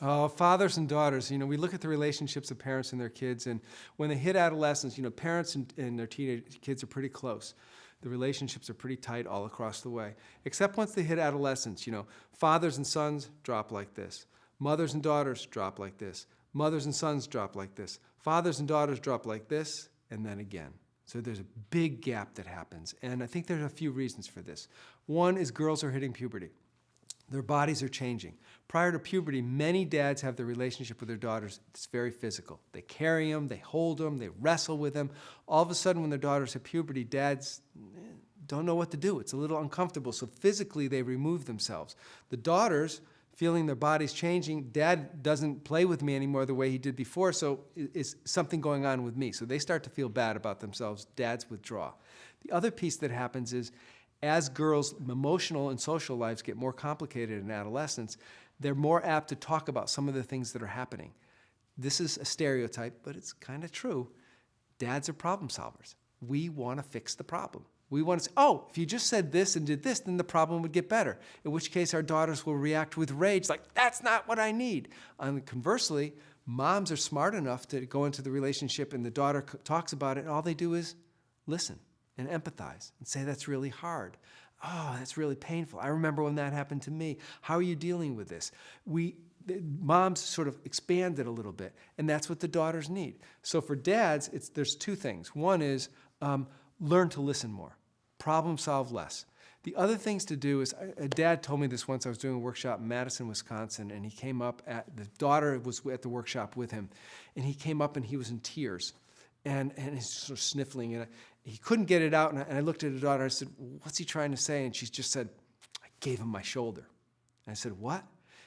Fathers and daughters, we look at the relationships of parents and their kids, and when they hit adolescence, parents and their teenage kids are pretty close. The relationships are pretty tight all across the way. Except once they hit adolescence, fathers and sons drop like this. Mothers and daughters drop like this. Mothers and sons drop like this. Fathers and daughters drop like this, and then again. So there's a big gap that happens, and I think there's a few reasons for this. One is girls are hitting puberty. Their bodies are changing. Prior to puberty, many dads have the relationship with their daughters. It's very physical. They carry them, they hold them, they wrestle with them. All of a sudden, when their daughters hit puberty, dads don't know what to do. It's a little uncomfortable, so physically they remove themselves. The daughters, feeling their bodies changing, dad doesn't play with me anymore the way he did before, so is something going on with me. So they start to feel bad about themselves. Dads withdraw. The other piece that happens is, as girls' emotional and social lives get more complicated in adolescence, they're more apt to talk about some of the things that are happening. This is a stereotype, but it's kind of true. Dads are problem solvers. We want to fix the problem. We want to say, oh, if you just said this and did this, then the problem would get better. In which case, our daughters will react with rage, like, that's not what I need. And conversely, moms are smart enough to go into the relationship and the daughter talks about it, and all they do is listen and empathize and say, that's really hard. Oh, that's really painful. I remember when that happened to me. How are you dealing with this? Moms sort of expand it a little bit, and that's what the daughters need. So for dads, there's two things. One is learn to listen more, problem solve less. The other things to do is, a dad told me this once. I was doing a workshop in Madison, Wisconsin, and he came up, the daughter was at the workshop with him, and he came up and he was in tears. And he's sort of sniffling, and he couldn't get it out. And I looked at the daughter, I said, what's he trying to say? And she just said, I gave him my shoulder. And I said, what?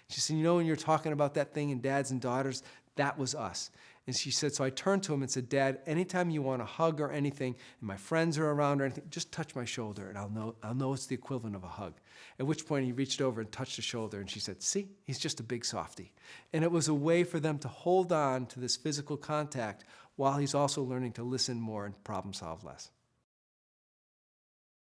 She said, when you're talking about that thing in dads and daughters, that was us. And she said, so I turned to him and said, Dad, anytime you want a hug or anything, and my friends are around or anything, just touch my shoulder, and I'll know it's the equivalent of a hug. At which point he reached over and touched the shoulder, and she said, see, he's just a big softie. And it was a way for them to hold on to this physical contact while he's also learning to listen more and problem solve less.